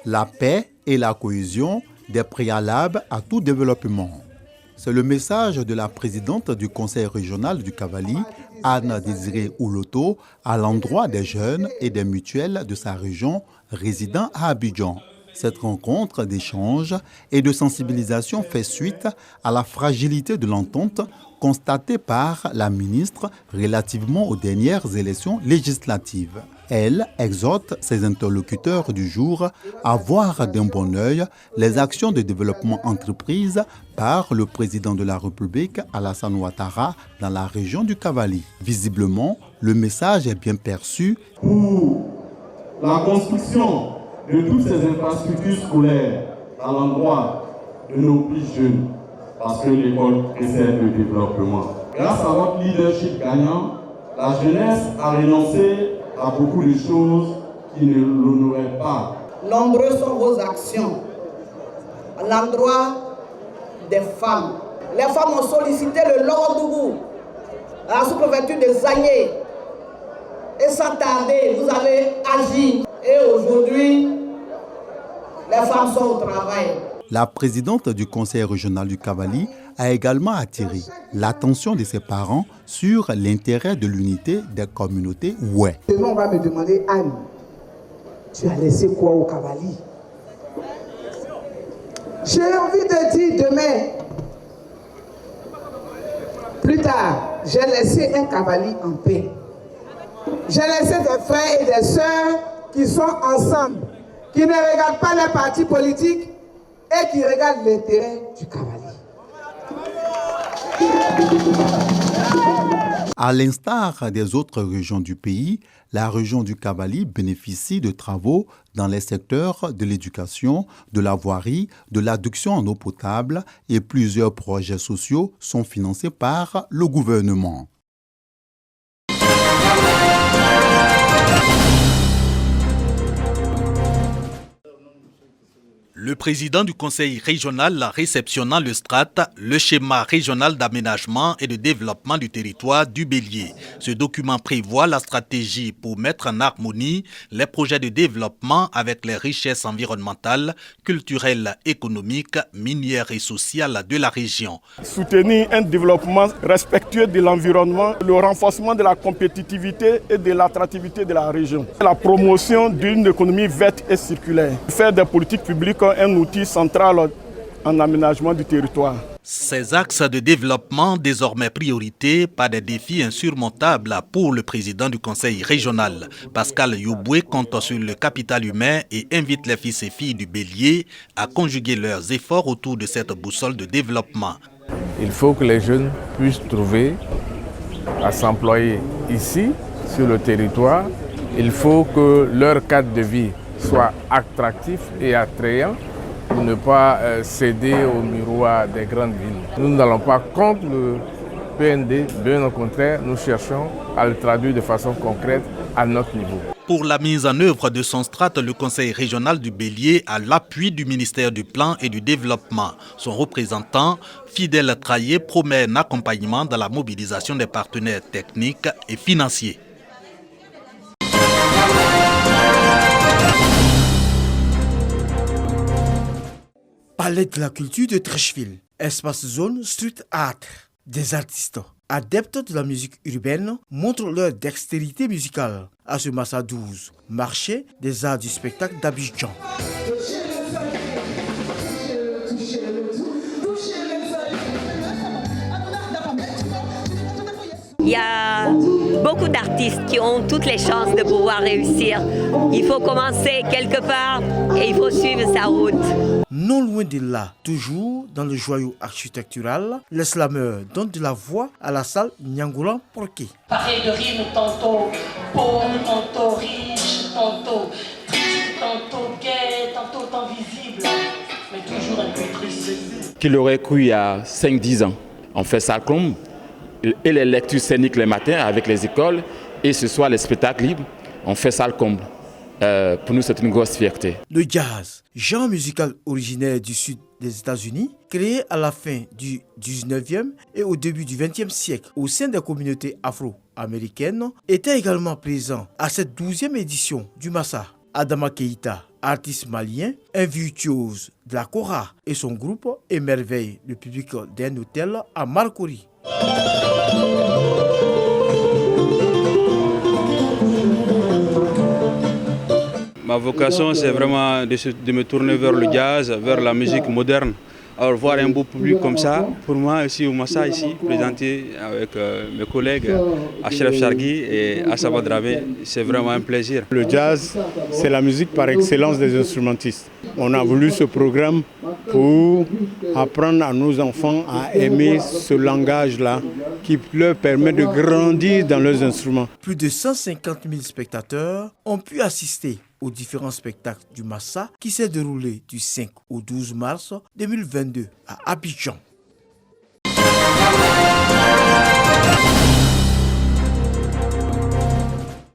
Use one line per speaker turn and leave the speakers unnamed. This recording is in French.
La paix et la cohésion, des préalables à tout développement. C'est le message de la présidente du conseil régional du Cavally, Anne Désirée Ouloto, à l'endroit des jeunes et des mutuelles de sa région résidant à Abidjan. Cette rencontre d'échange et de sensibilisation fait suite à la fragilité de l'entente constatée par la ministre relativement aux dernières élections législatives. Elle exhorte ses interlocuteurs du jour à voir d'un bon œil les actions de développement entreprises par le président de la République, Alassane Ouattara, dans la région du Cavally. Visiblement, le message est bien perçu.
Pour la construction de toutes ces infrastructures scolaires à l'endroit de nos plus jeunes, parce que l'école précède le développement. Grâce à votre leadership gagnant, la jeunesse a renoncé à beaucoup de choses qui ne l'honoraient pas.
Nombreuses sont vos actions à l'endroit des femmes. Les femmes ont sollicité le Lorodougou à la sous-préfecture de Zaïé. Et sans tarder, vous avez agi. Et aujourd'hui, les femmes sont au travail.
La présidente du conseil régional du Cavally a également attiré l'attention de ses parents sur l'intérêt de l'unité des communautés Oué.
Demain, on va me demander, Anne, tu as laissé quoi au Cavally? J'ai envie de dire demain, plus tard, j'ai laissé un Cavally en paix. J'ai laissé des frères et des sœurs qui sont ensemble, qui ne regardent pas les partis politiques et qui regardent l'intérêt du Cavally.
À l'instar des autres régions du pays, la région du Cavally bénéficie de travaux dans les secteurs de l'éducation, de la voirie, de l'adduction en eau potable et plusieurs projets sociaux sont financés par le gouvernement.
Le président du conseil régional réceptionnant le STRAT, le schéma régional d'aménagement et de développement du territoire du Bélier. Ce document prévoit la stratégie pour mettre en harmonie les projets de développement avec les richesses environnementales, culturelles, économiques, minières et sociales de la région.
Soutenir un développement respectueux de l'environnement, le renforcement de la compétitivité et de l'attractivité de la région. La promotion d'une économie verte et circulaire. Faire des politiques publiques un outil central en aménagement du territoire.
Ces axes de développement désormais priorité par des défis insurmontables pour le président du conseil régional. Pascal Youboué compte sur le capital humain et invite les fils et filles du Bélier à conjuguer leurs efforts autour de cette boussole de développement.
Il faut que les jeunes puissent trouver à s'employer ici, sur le territoire. Il faut que leur cadre de vie soit attractif et attrayant pour ne pas céder au miroir des grandes villes. Nous n'allons pas contre le PND, bien au contraire, nous cherchons à le traduire de façon concrète à notre niveau.
Pour la mise en œuvre de son strat, le conseil régional du Bélier a l'appui du ministère du Plan et du Développement. Son représentant, Fidèle Traillé, promet un accompagnement dans la mobilisation des partenaires techniques et financiers.
Palais de la culture de Trècheville, espace zone street art. Des artistes adeptes de la musique urbaine montrent leur dextérité musicale à ce Massa 12, marché des arts du spectacle d'Abidjan.
Il y a beaucoup d'artistes qui ont toutes les chances de pouvoir réussir. Il faut commencer quelque part et il faut suivre sa route.
Non loin de là, toujours dans le joyau architectural, les slameurs donnent de la voix à la salle Nyangoulan Porké.
Pareil de rimes tantôt pauvre, tantôt riche, tantôt triste, tantôt gai, tantôt invisible, mais toujours un peu triste.
Qu'il aurait cru il y a 5-10 ans. On fait ça comme et les lectures scéniques le matin avec les écoles et ce soir les spectacles libres, on fait ça le comble. Pour nous, c'est une grosse fierté.
Le jazz, genre musical originaire du sud des États-Unis, créé à la fin du 19e et au début du 20e siècle au sein des communautés afro-américaines, était également présent à cette 12e édition du Massa. Adama Keïta Artiste malien, un virtuose de la kora et son groupe émerveillent le public d'un hôtel à Marcory.
Ma vocation, c'est vraiment de me tourner vers le jazz, vers la musique moderne. Alors voir un beau public comme ça, pour moi aussi au Massa ici, présenté avec mes collègues Achraf Chargui et Assaba Dramé, c'est vraiment un plaisir.
Le jazz, c'est la musique par excellence des instrumentistes. On a voulu ce programme pour apprendre à nos enfants à aimer ce langage-là qui leur permet de grandir dans leurs instruments.
Plus de 150 000 spectateurs ont pu assister aux différents spectacles du Massa qui s'est déroulé du 5 au 12 mars 2022 à Abidjan.